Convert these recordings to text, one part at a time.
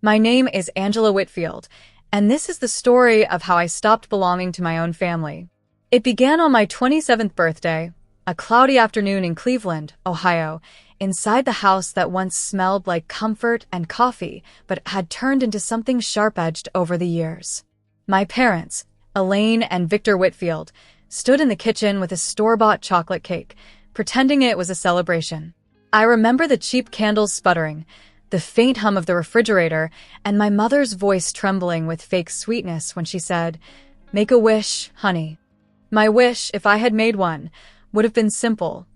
My name is Angela Whitfield, and this is the story of how I stopped belonging to my own family. It began on my 27th birthday, a cloudy afternoon in Cleveland, Ohio, inside the house that once smelled like comfort and coffee, but had turned into something sharp-edged over the years. My parents, Elaine and Victor Whitfield, stood in the kitchen with a store-bought chocolate cake, pretending it was a celebration. I remember the cheap candles sputtering, the faint hum of the refrigerator, and my mother's voice trembling with fake sweetness when she said, "Make a wish, honey." My wish, if I had made one, would have been simple: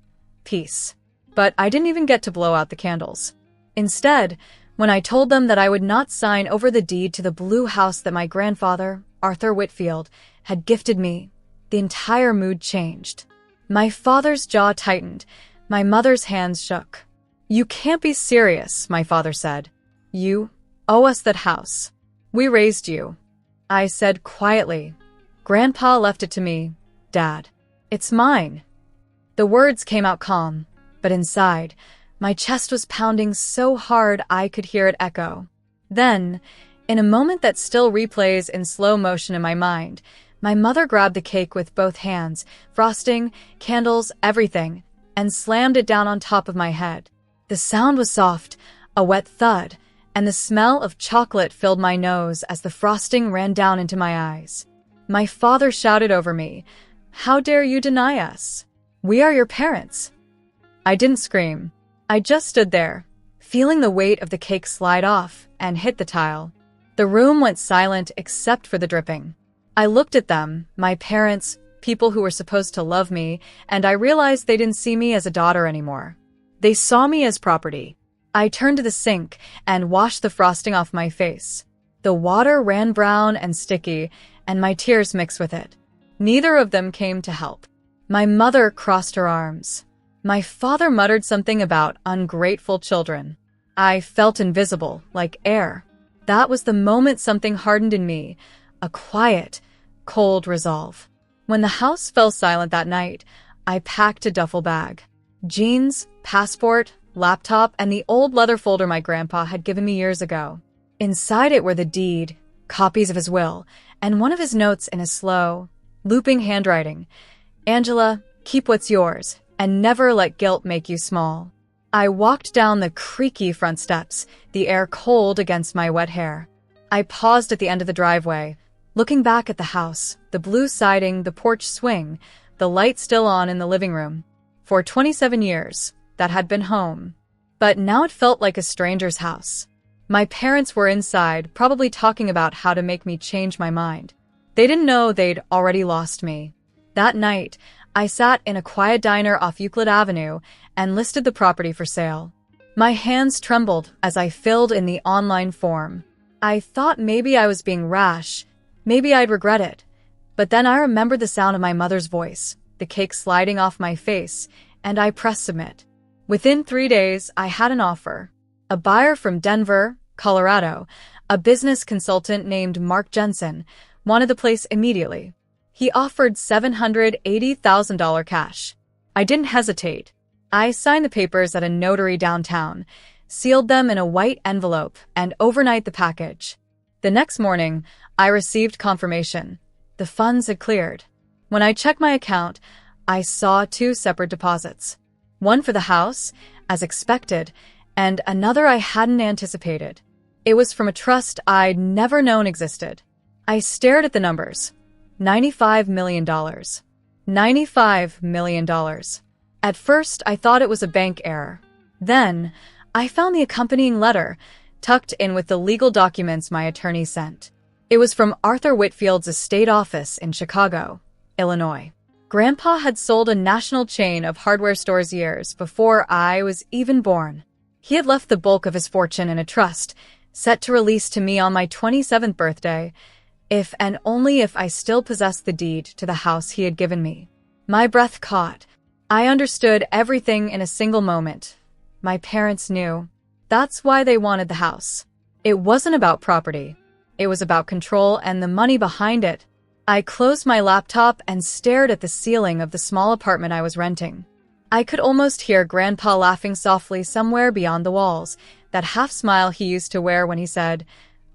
peace. But I didn't even get to blow out the candles. Instead, when I told them that I would not sign over the deed to the blue house that my grandfather, Arthur Whitfield, had gifted me, the entire mood changed. My father's jaw tightened. My mother's hands shook. "You can't be serious," my father said. "You owe us that house. We raised you." I said quietly, "Grandpa left it to me, Dad. It's mine." The words came out calm, but inside, my chest was pounding so hard I could hear it echo. Then, in a moment that still replays in slow motion in my mind, my mother grabbed the cake with both hands, frosting, candles, everything, and slammed it down on top of my head. The sound was soft, a wet thud, and the smell of chocolate filled my nose as the frosting ran down into my eyes. My father shouted over me, "How dare you deny us? We are your parents." I didn't scream. I just stood there, feeling the weight of the cake slide off and hit the tile. The room went silent except for the dripping. I looked at them, my parents, people who were supposed to love me, and I realized they didn't see me as a daughter anymore. They saw me as property. I turned to the sink and washed the frosting off my face. The water ran brown and sticky, and my tears mixed with it. Neither of them came to help. My mother crossed her arms. My father muttered something about ungrateful children. I felt invisible, like air. That was the moment something hardened in me, a quiet, cold resolve. When the house fell silent that night, I packed a duffel bag. Jeans, passport, laptop, and the old leather folder my grandpa had given me years ago. Inside it were the deed, copies of his will, and one of his notes in a slow, looping handwriting. "Angela, keep what's yours, and never let guilt make you small." I walked down the creaky front steps, the air cold against my wet hair. I paused at the end of the driveway, looking back at the house, the blue siding, the porch swing, the light still on in the living room. For 27 years, that had been home. But now it felt like a stranger's house. My parents were inside, probably talking about how to make me change my mind. They didn't know they'd already lost me. That night, I sat in a quiet diner off Euclid Avenue and listed the property for sale. My hands trembled as I filled in the online form. I thought maybe I was being rash, maybe I'd regret it. But then I remembered the sound of my mother's voice, the cake sliding off my face, and I pressed submit. Within 3 days, I had an offer. A buyer from Denver, Colorado, a business consultant named Mark Jensen, wanted the place immediately. He offered $780,000 cash. I didn't hesitate. I signed the papers at a notary downtown, sealed them in a white envelope, and overnight the package. The next morning, I received confirmation. The funds had cleared. When I checked my account, I saw 2 separate deposits. One for the house, as expected, and another I hadn't anticipated. It was from a trust I'd never known existed. I stared at the numbers. $95 million. $95 million. At first, I thought it was a bank error. Then, I found the accompanying letter, tucked in with the legal documents my attorney sent. It was from Arthur Whitfield's estate office in Chicago, Illinois. Grandpa had sold a national chain of hardware stores years before I was even born. He had left the bulk of his fortune in a trust, set to release to me on my 27th birthday, if and only if I still possessed the deed to the house he had given me. My breath caught. I understood everything in a single moment. My parents knew. That's why they wanted the house. It wasn't about property. It was about control and the money behind it. I closed my laptop and stared at the ceiling of the small apartment I was renting. I could almost hear Grandpa laughing softly somewhere beyond the walls, that half smile he used to wear when he said,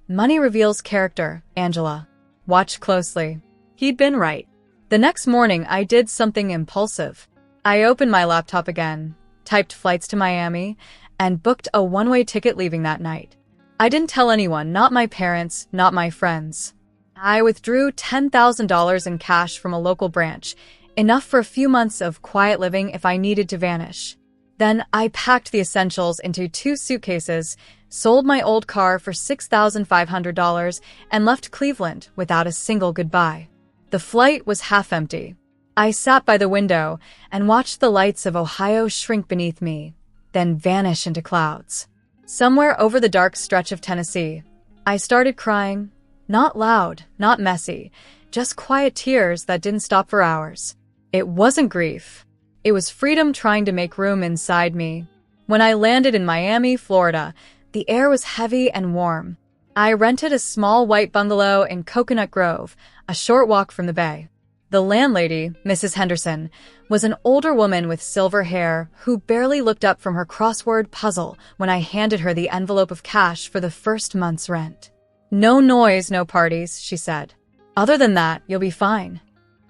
"Money reveals character, Angela. Watch closely." He'd been right. The next morning, I did something impulsive. I opened my laptop again, typed flights to Miami, and booked a one-way ticket leaving that night. I didn't tell anyone, not my parents, not my friends. I withdrew $10,000 in cash from a local branch, enough for a few months of quiet living if I needed to vanish. Then I packed the essentials into 2 suitcases, sold my old car for $6,500, and left Cleveland without a single goodbye. The flight was half empty. I sat by the window and watched the lights of Ohio shrink beneath me, then vanish into clouds. Somewhere over the dark stretch of Tennessee, I started crying. Not loud, not messy, just quiet tears that didn't stop for hours. It wasn't grief. It was freedom trying to make room inside me. When I landed in Miami, Florida, the air was heavy and warm. I rented a small white bungalow in Coconut Grove, a short walk from the bay. The landlady, Mrs. Henderson, was an older woman with silver hair who barely looked up from her crossword puzzle when I handed her the envelope of cash for the first month's rent. "No noise, no parties," she said. "Other than that, you'll be fine."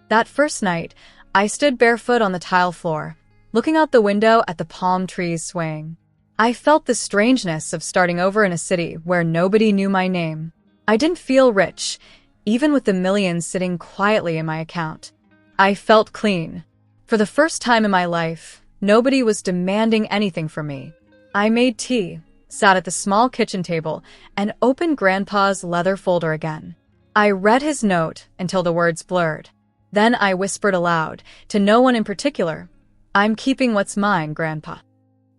That first night, I stood barefoot on the tile floor, looking out the window at the palm trees swaying. I felt the strangeness of starting over in a city where nobody knew my name. I didn't feel rich, even with the millions sitting quietly in my account. I felt clean. For the first time in my life, nobody was demanding anything from me. I made tea, sat at the small kitchen table, and opened Grandpa's leather folder again. I read his note until the words blurred. Then I whispered aloud, to no one in particular, "I'm keeping what's mine, Grandpa."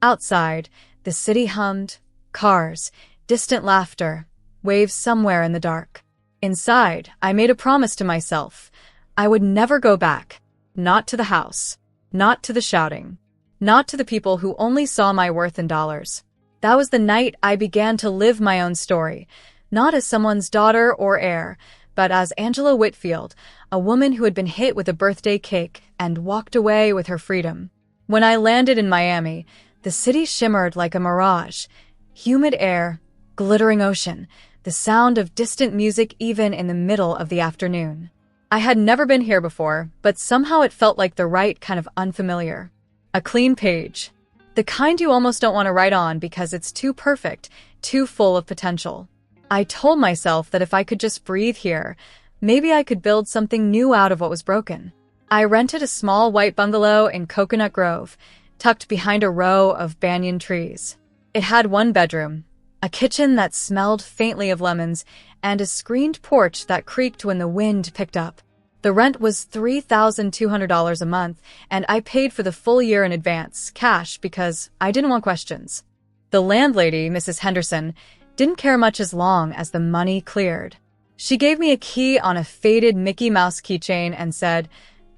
Outside, the city hummed, cars, distant laughter, waves somewhere in the dark. Inside, I made a promise to myself. I would never go back. Not to the house. Not to the shouting. Not to the people who only saw my worth in dollars. That was the night I began to live my own story, not as someone's daughter or heir, but as Angela Whitfield, a woman who had been hit with a birthday cake and walked away with her freedom. When I landed in Miami, the city shimmered like a mirage. Humid air, glittering ocean, the sound of distant music even in the middle of the afternoon. I had never been here before, but somehow it felt like the right kind of unfamiliar. A clean page. The kind you almost don't want to write on because it's too perfect, too full of potential. I told myself that if I could just breathe here, maybe I could build something new out of what was broken. I rented a small white bungalow in Coconut Grove, tucked behind a row of banyan trees. It had 1 bedroom, a kitchen that smelled faintly of lemons, and a screened porch that creaked when the wind picked up. The rent was $3,200 a month, and I paid for the full year in advance, cash, because I didn't want questions. The landlady, Mrs. Henderson, didn't care much as long as the money cleared. She gave me a key on a faded Mickey Mouse keychain and said,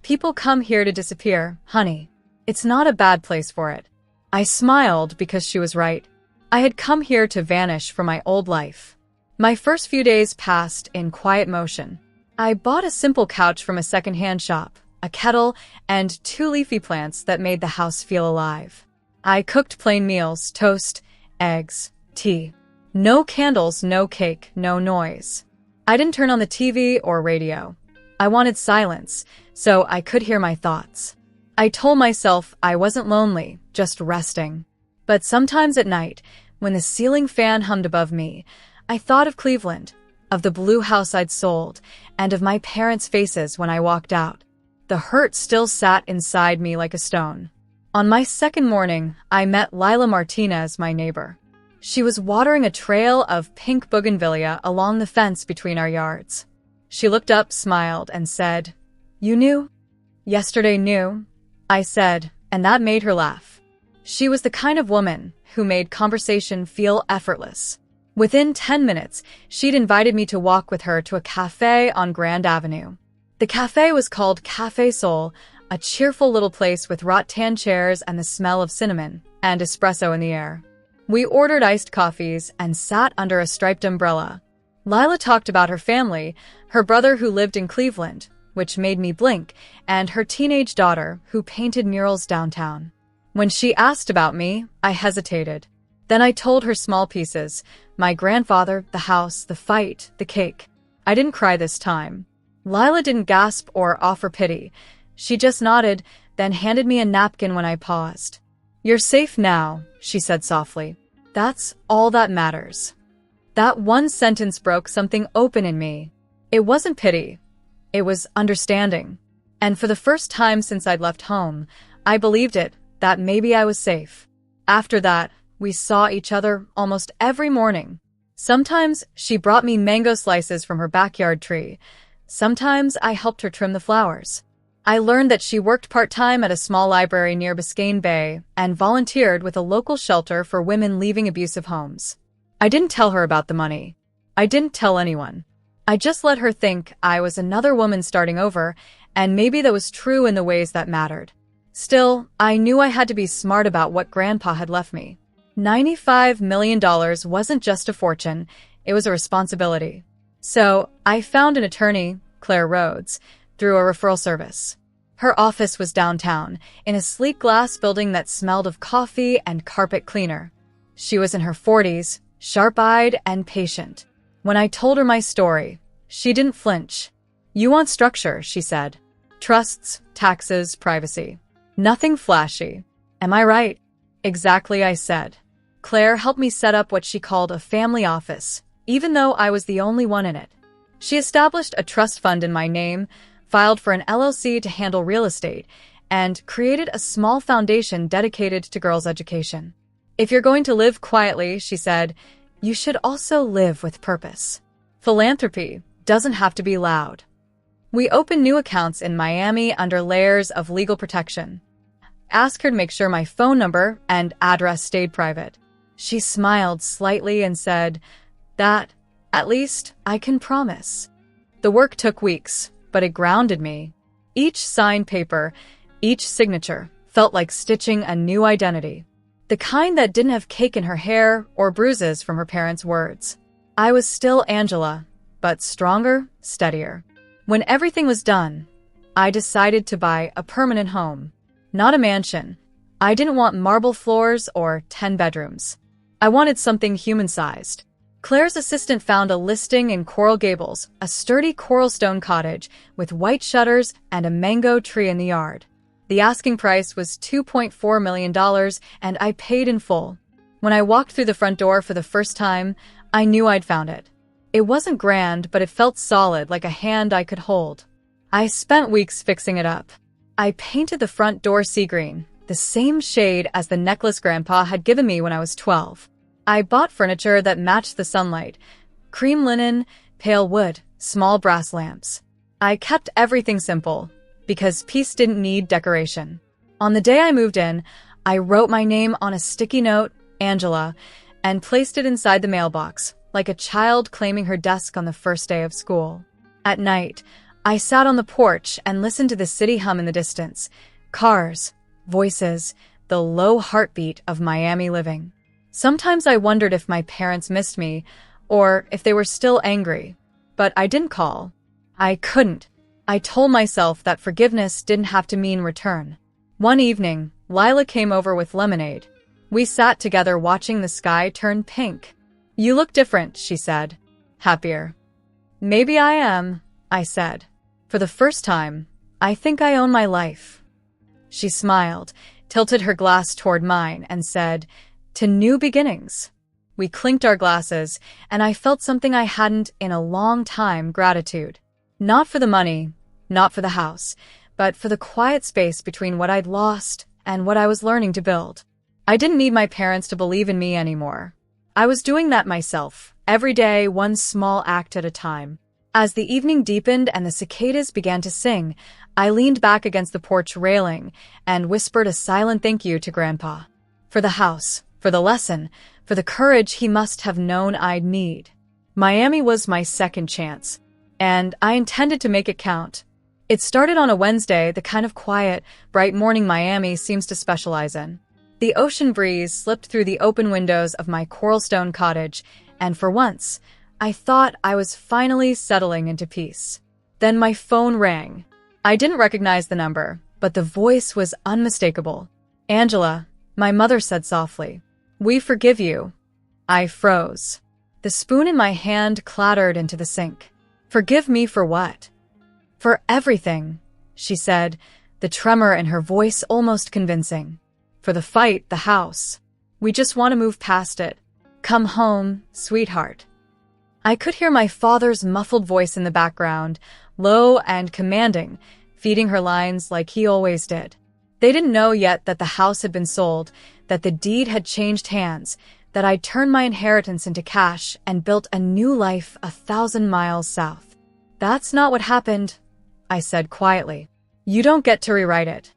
"People come here to disappear, honey. It's not a bad place for it." I smiled because she was right. I had come here to vanish from my old life. My first few days passed in quiet motion. I bought a simple couch from a secondhand shop, a kettle, and 2 leafy plants that made the house feel alive. I cooked plain meals, toast, eggs, tea. No candles, no cake, no noise. I didn't turn on the TV or radio. I wanted silence, so I could hear my thoughts. I told myself I wasn't lonely, just resting. But sometimes at night, when the ceiling fan hummed above me, I thought of Cleveland, of the blue house I'd sold, and of my parents' faces when I walked out. The hurt still sat inside me like a stone. On my second morning, I met Lila Martinez, my neighbor. She was watering a trail of pink bougainvillea along the fence between our yards. She looked up, smiled, and said, "You knew?" "Yesterday knew," I said, and that made her laugh. She was the kind of woman who made conversation feel effortless. Within 10 minutes, she'd invited me to walk with her to a cafe on Grand Avenue. The cafe was called Café Sol, a cheerful little place with rattan chairs and the smell of cinnamon and espresso in the air. We ordered iced coffees and sat under a striped umbrella. Lila talked about her family, her brother who lived in Cleveland, which made me blink, and her teenage daughter who painted murals downtown. When she asked about me, I hesitated. Then I told her small pieces: my grandfather, the house, the fight, the cake. I didn't cry this time. Lila didn't gasp or offer pity. She just nodded, then handed me a napkin when I paused. "You're safe now," she said softly. "That's all that matters." That one sentence broke something open in me. It wasn't pity. It was understanding. And for the first time since I'd left home, I believed it, that maybe I was safe. After that, we saw each other almost every morning. Sometimes she brought me mango slices from her backyard tree. Sometimes I helped her trim the flowers. I learned that she worked part-time at a small library near Biscayne Bay and volunteered with a local shelter for women leaving abusive homes. I didn't tell her about the money. I didn't tell anyone. I just let her think I was another woman starting over, and maybe that was true in the ways that mattered. Still, I knew I had to be smart about what Grandpa had left me. $95 million wasn't just a fortune, it was a responsibility. So, I found an attorney, Claire Rhodes, through a referral service. Her office was downtown, in a sleek glass building that smelled of coffee and carpet cleaner. She was in her 40s, sharp-eyed and patient. When I told her my story, she didn't flinch. "You want structure," she said. "Trusts, taxes, privacy. Nothing flashy. Am I right?" "Exactly," I said. Claire helped me set up what she called a family office, even though I was the only one in it. She established a trust fund in my name, filed for an LLC to handle real estate, and created a small foundation dedicated to girls' education. "If you're going to live quietly," she said, "you should also live with purpose. Philanthropy doesn't have to be loud." We opened new accounts in Miami under layers of legal protection. Asked her to make sure my phone number and address stayed private. She smiled slightly and said, "That, at least, I can promise." The work took weeks, but it grounded me. Each signed paper, each signature, felt like stitching a new identity. The kind that didn't have cake in her hair or bruises from her parents' words. I was still Angela, but stronger, steadier. When everything was done, I decided to buy a permanent home. Not a mansion. I didn't want marble floors or 10 bedrooms. I wanted something human-sized. Claire's assistant found a listing in Coral Gables, a sturdy coral stone cottage with white shutters and a mango tree in the yard. The asking price was $2.4 million, and I paid in full. When I walked through the front door for the first time, I knew I'd found it. It wasn't grand, but it felt solid, like a hand I could hold. I spent weeks fixing it up. I painted the front door sea green, the same shade as the necklace Grandpa had given me when I was 12. I bought furniture that matched the sunlight: cream linen, pale wood, small brass lamps. I kept everything simple, because peace didn't need decoration. On the day I moved in, I wrote my name on a sticky note, Angela, and placed it inside the mailbox, like a child claiming her desk on the first day of school. At night, I sat on the porch and listened to the city hum in the distance: cars, voices, the low heartbeat of Miami living. Sometimes I wondered if my parents missed me, or if they were still angry. But I didn't call. I couldn't. I told myself that forgiveness didn't have to mean return. One evening, Lila came over with lemonade. We sat together watching the sky turn pink. "You look different," she said. "Happier." "Maybe I am," I said. "For the first time, I think I own my life." She smiled, tilted her glass toward mine, and said, "To new beginnings." We clinked our glasses, and I felt something I hadn't in a long time: gratitude. Not for the money, not for the house, but for the quiet space between what I'd lost and what I was learning to build. I didn't need my parents to believe in me anymore. I was doing that myself, every day, one small act at a time. As the evening deepened and the cicadas began to sing, I leaned back against the porch railing and whispered a silent thank you to Grandpa. For the house, for the lesson, for the courage he must have known I'd need. Miami was my second chance, and I intended to make it count. It started on a Wednesday, the kind of quiet, bright morning Miami seems to specialize in. The ocean breeze slipped through the open windows of my coral stone cottage, and for once, I thought I was finally settling into peace. Then my phone rang. I didn't recognize the number, but the voice was unmistakable. Angela, my mother said softly. We forgive you. I froze. The spoon in my hand clattered into the sink. Forgive me for what? For everything, she said, the tremor in her voice almost convincing. For the fight, the house. We just want to move past it. Come home, sweetheart. I could hear my father's muffled voice in the background, low and commanding, feeding her lines like he always did. They didn't know yet that the house had been sold, that the deed had changed hands, that I'd turned my inheritance into cash and built a new life 1,000 miles south. That's not what happened, I said quietly. You don't get to rewrite it.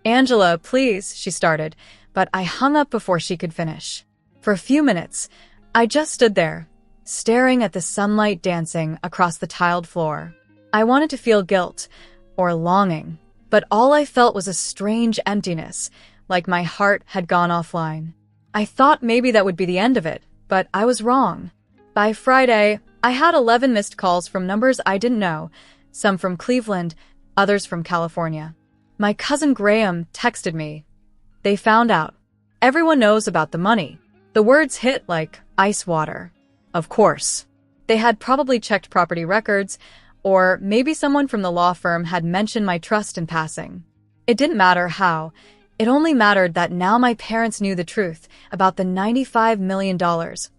Angela, please, she started, but I hung up before she could finish. For a few minutes, I just stood there, staring at the sunlight dancing across the tiled floor. I wanted to feel guilt, or longing, but all I felt was a strange emptiness, like my heart had gone offline. I thought maybe that would be the end of it, but I was wrong. By Friday, I had 11 missed calls from numbers I didn't know, some from Cleveland, others from California. My cousin Graham texted me. They found out. Everyone knows about the money. The words hit like ice water. Of course. They had probably checked property records, or maybe someone from the law firm had mentioned my trust in passing. It didn't matter how. It only mattered that now my parents knew the truth about the $95 million,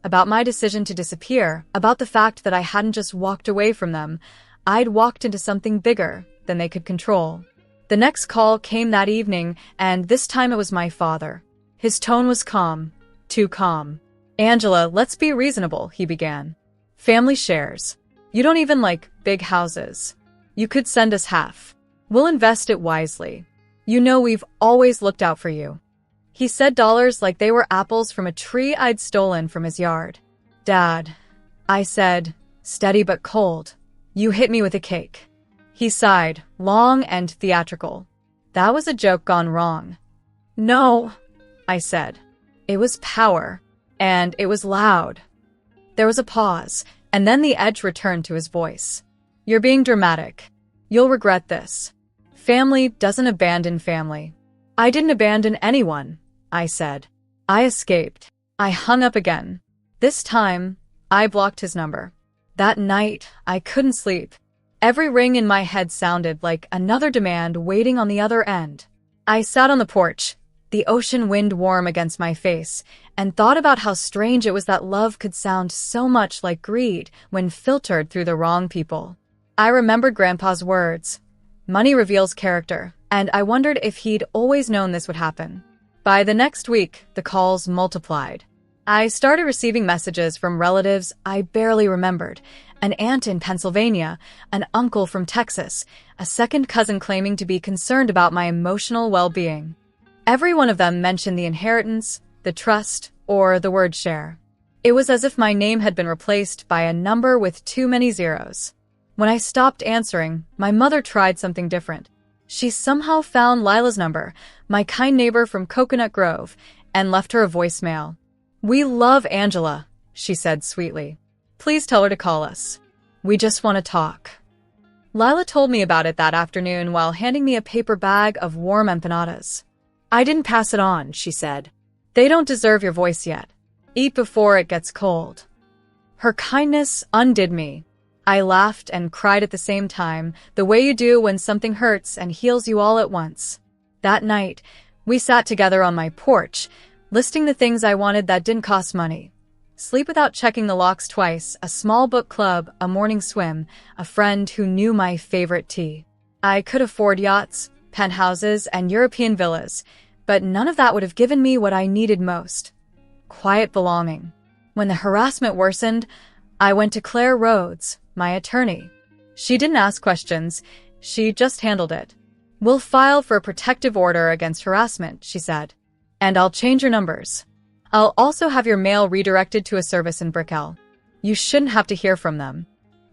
about my decision to disappear, about the fact that I hadn't just walked away from them. I'd walked into something bigger than they could control. The next call came that evening, and this time it was my father. His tone was calm, too calm. Angela, let's be reasonable, he began. Family shares. You don't even like big houses. You could send us half. We'll invest it wisely. You know we've always looked out for you. He said dollars like they were apples from a tree I'd stolen from his yard. Dad, I said, steady but cold. You hit me with a cake. He sighed, long and theatrical. That was a joke gone wrong. No, I said. It was power, and it was loud. There was a pause, and then the edge returned to his voice. You're being dramatic. You'll regret this. Family doesn't abandon family. I didn't abandon anyone, I said. I escaped. I hung up again. This time, I blocked his number. That night, I couldn't sleep. Every ring in my head sounded like another demand waiting on the other end. I sat on the porch, the ocean wind warm against my face, and thought about how strange it was that love could sound so much like greed when filtered through the wrong people. I remembered Grandpa's words. Money reveals character, and I wondered if he'd always known this would happen. By the next week, the calls multiplied. I started receiving messages from relatives I barely remembered, an aunt in Pennsylvania, an uncle from Texas, a second cousin claiming to be concerned about my emotional well-being. Every one of them mentioned the inheritance, the trust, or the word share. It was as if my name had been replaced by a number with too many zeros. When I stopped answering, my mother tried something different. She somehow found Lila's number, my kind neighbor from Coconut Grove, and left her a voicemail. We love Angela, she said sweetly. Please tell her to call us. We just want to talk. Lila told me about it that afternoon while handing me a paper bag of warm empanadas. I didn't pass it on, she said. They don't deserve your voice yet. Eat before it gets cold. Her kindness undid me. I laughed and cried at the same time, the way you do when something hurts and heals you all at once. That night, we sat together on my porch, listing the things I wanted that didn't cost money. Sleep without checking the locks twice, a small book club, a morning swim, a friend who knew my favorite tea. I could afford yachts, penthouses, and European villas, but none of that would have given me what I needed most. Quiet belonging. When the harassment worsened, I went to Claire Rhodes, my attorney. She didn't ask questions, she just handled it. We'll file for a protective order against harassment, she said. And I'll change your numbers. I'll also have your mail redirected to a service in Brickell. You shouldn't have to hear from them.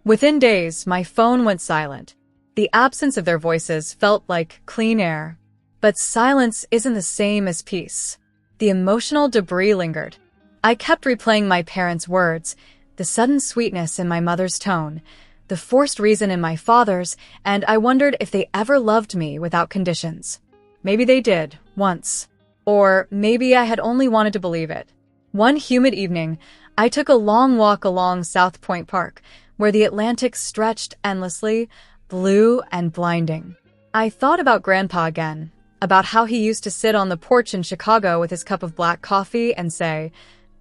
Within days, my phone went silent. The absence of their voices felt like clean air. But silence isn't the same as peace. The emotional debris lingered. I kept replaying my parents' words, the sudden sweetness in my mother's tone, the forced reason in my father's, and I wondered if they ever loved me without conditions. Maybe they did, once. Or maybe I had only wanted to believe it. One humid evening, I took a long walk along South Point Park, where the Atlantic stretched endlessly, blue and blinding. I thought about Grandpa again, about how he used to sit on the porch in Chicago with his cup of black coffee and say,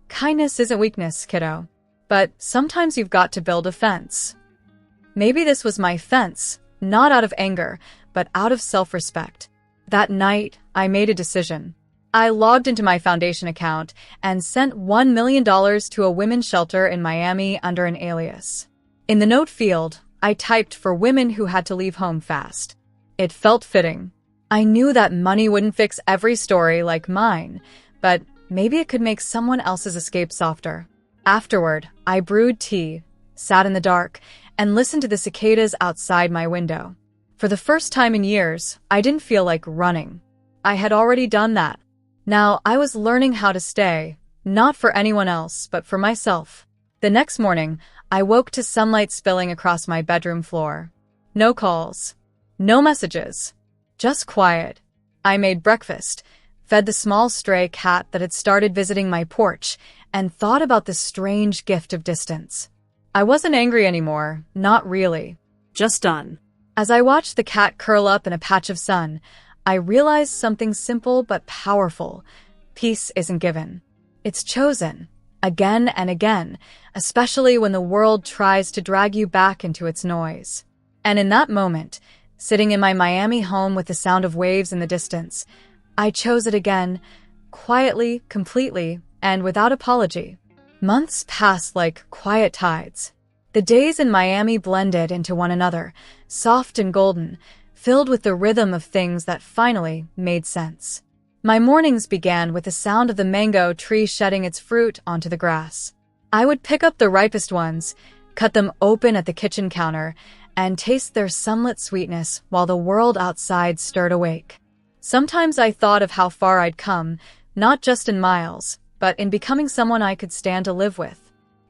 "Kindness isn't weakness, kiddo. But sometimes you've got to build a fence." Maybe this was my fence, not out of anger, but out of self-respect. That night, I made a decision. I logged into my foundation account and sent $1 million to a women's shelter in Miami under an alias. In the note field, I typed for women who had to leave home fast. It felt fitting. I knew that money wouldn't fix every story like mine, but maybe it could make someone else's escape softer. Afterward, I brewed tea, sat in the dark, and listened to the cicadas outside my window. For the first time in years, I didn't feel like running. I had already done that. Now I was learning how to stay, not for anyone else, but for myself. The next morning, I woke to sunlight spilling across my bedroom floor. No calls. No messages. Just quiet. I made breakfast, fed the small stray cat that had started visiting my porch, and thought about the strange gift of distance. I wasn't angry anymore, not really. Just done. As I watched the cat curl up in a patch of sun, I realized something simple but powerful. Peace isn't given. It's chosen. Again and again, especially when the world tries to drag you back into its noise. And in that moment, sitting in my Miami home with the sound of waves in the distance, I chose it again, quietly, completely, and without apology. Months passed like quiet tides. The days in Miami blended into one another, soft and golden, filled with the rhythm of things that finally made sense. My mornings began with the sound of the mango tree shedding its fruit onto the grass. I would pick up the ripest ones, cut them open at the kitchen counter, and taste their sunlit sweetness while the world outside stirred awake. Sometimes I thought of how far I'd come, not just in miles, but in becoming someone I could stand to live with.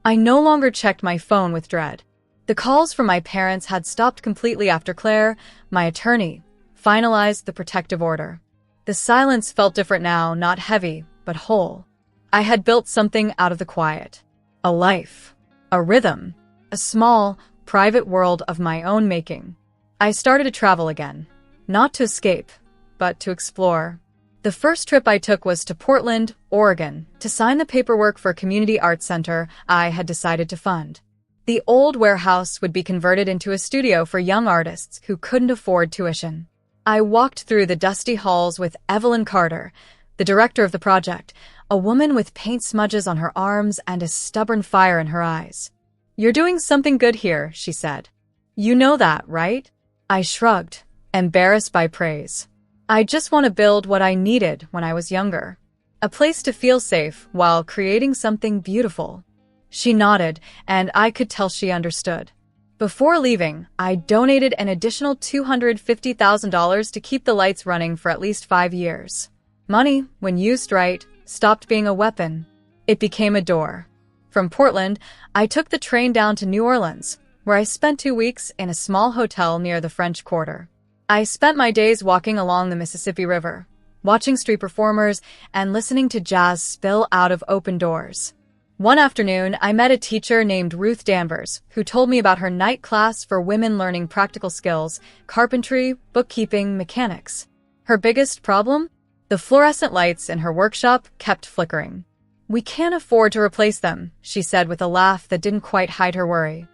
I no longer checked my phone with dread. The calls from my parents had stopped completely after Claire, my attorney, finalized the protective order. The silence felt different now, not heavy, but whole. I had built something out of the quiet. A life. A rhythm. A small, private world of my own making. I started to travel again. Not to escape, but to explore. The first trip I took was to Portland, Oregon, to sign the paperwork for a community arts center I had decided to fund. The old warehouse would be converted into a studio for young artists who couldn't afford tuition. I walked through the dusty halls with Evelyn Carter, the director of the project, a woman with paint smudges on her arms and a stubborn fire in her eyes. "You're doing something good here," she said. "You know that, right?" I shrugged, embarrassed by praise. "I just want to build what I needed when I was younger. A place to feel safe while creating something beautiful." She nodded, and I could tell she understood. Before leaving, I donated an additional $250,000 to keep the lights running for at least 5 years. Money, when used right, stopped being a weapon. It became a door. From Portland, I took the train down to New Orleans, where I spent 2 weeks in a small hotel near the French Quarter. I spent my days walking along the Mississippi River, watching street performers, and listening to jazz spill out of open doors. One afternoon, I met a teacher named Ruth Danvers, who told me about her night class for women learning practical skills, carpentry, bookkeeping, mechanics. Her biggest problem? The fluorescent lights in her workshop kept flickering. "We can't afford to replace them," she said with a laugh that didn't quite hide her worry.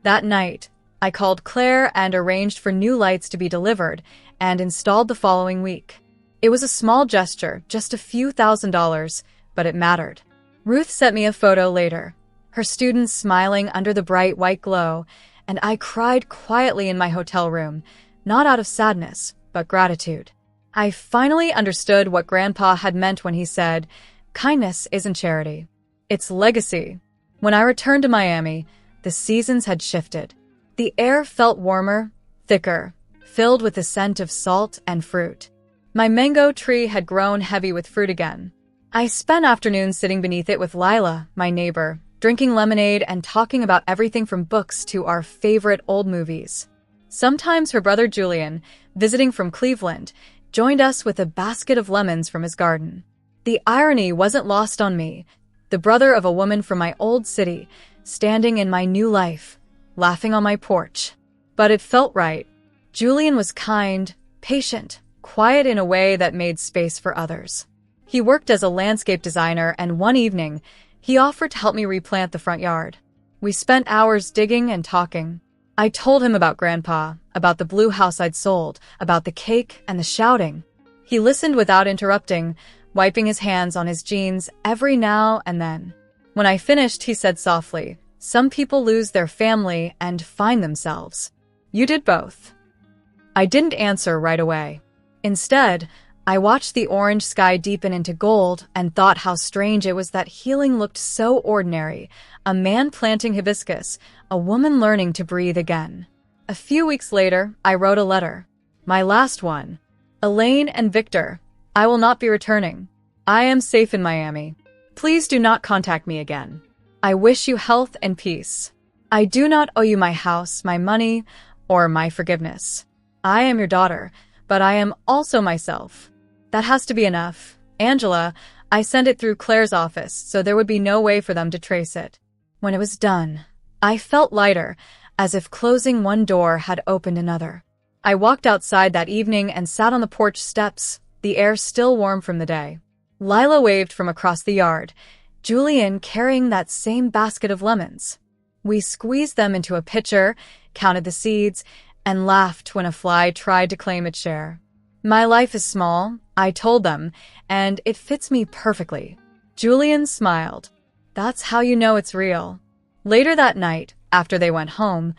That night, I called Claire and arranged for new lights to be delivered and installed the following week. It was a small gesture, just a few $1,000s, but it mattered. Ruth sent me a photo later, her students smiling under the bright white glow, and I cried quietly in my hotel room, not out of sadness, but gratitude. I finally understood what Grandpa had meant when he said, "Kindness isn't charity. It's legacy." When I returned to Miami, the seasons had shifted. The air felt warmer, thicker, filled with the scent of salt and fruit. My mango tree had grown heavy with fruit again. I spent afternoons sitting beneath it with Lila, my neighbor, drinking lemonade and talking about everything from books to our favorite old movies. Sometimes her brother Julian, visiting from Cleveland, joined us with a basket of lemons from his garden. The irony wasn't lost on me. The brother of a woman from my old city, standing in my new life, laughing on my porch. But it felt right. Julian was kind, patient, quiet in a way that made space for others. He worked as a landscape designer, and one evening, he offered to help me replant the front yard. We spent hours digging and talking. I told him about Grandpa, about the blue house I'd sold, about the cake and the shouting. He listened without interrupting, wiping his hands on his jeans every now and then. When I finished, he said softly, "Some people lose their family and find themselves. You did both." I didn't answer right away. Instead, I watched the orange sky deepen into gold and thought how strange it was that healing looked so ordinary. A man planting hibiscus, a woman learning to breathe again. A few weeks later, I wrote a letter. My last one. "Elaine and Victor, I will not be returning. I am safe in Miami. Please do not contact me again. I wish you health and peace. I do not owe you my house, my money, or my forgiveness. I am your daughter, but I am also myself. That has to be enough. Angela." I sent it through Claire's office, so there would be no way for them to trace it. When it was done, I felt lighter, as if closing one door had opened another. I walked outside that evening and sat on the porch steps, the air still warm from the day. Lila waved from across the yard, Julian carrying that same basket of lemons. We squeezed them into a pitcher, counted the seeds, and laughed when a fly tried to claim its share. "My life is small," I told them, "and it fits me perfectly." Julian smiled. "That's how you know it's real." Later that night, after they went home,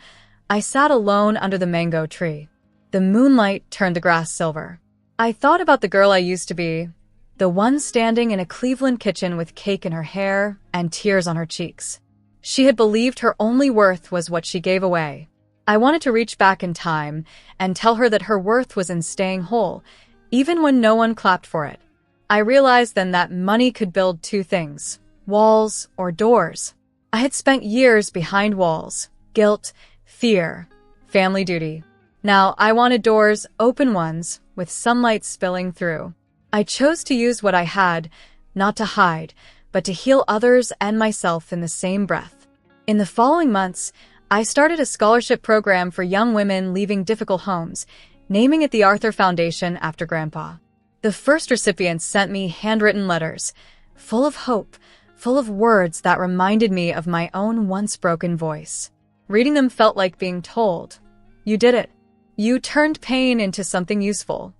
I sat alone under the mango tree. The moonlight turned the grass silver. I thought about the girl I used to be, the one standing in a Cleveland kitchen with cake in her hair and tears on her cheeks. She had believed her only worth was what she gave away. I wanted to reach back in time and tell her that her worth was in staying whole, even when no one clapped for it. I realized then that money could build two things: walls or doors. I had spent years behind walls: guilt, fear, family duty. Now I wanted doors, open ones, with sunlight spilling through. I chose to use what I had, not to hide, but to heal others and myself in the same breath. In the following months, I started a scholarship program for young women leaving difficult homes, naming it the Arthur Foundation after Grandpa. The first recipients sent me handwritten letters, full of hope, full of words that reminded me of my own once broken voice. Reading them felt like being told, "You did it. You turned pain into something useful."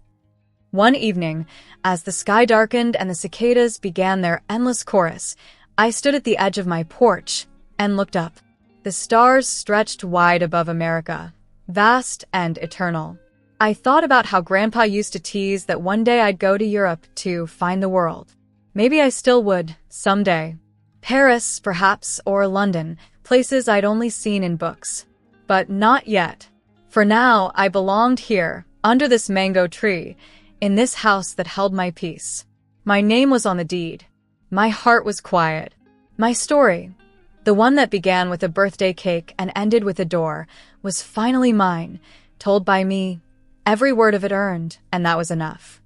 One evening, as the sky darkened and the cicadas began their endless chorus, I stood at the edge of my porch and looked up. The stars stretched wide above America, vast and eternal. I thought about how Grandpa used to tease that one day I'd go to Europe to find the world. Maybe I still would, someday. Paris, perhaps, or London, places I'd only seen in books. But not yet. For now, I belonged here, under this mango tree, in this house that held my peace. My name was on the deed. My heart was quiet. My story, the one that began with a birthday cake and ended with a door, was finally mine, told by me, every word of it earned, and that was enough.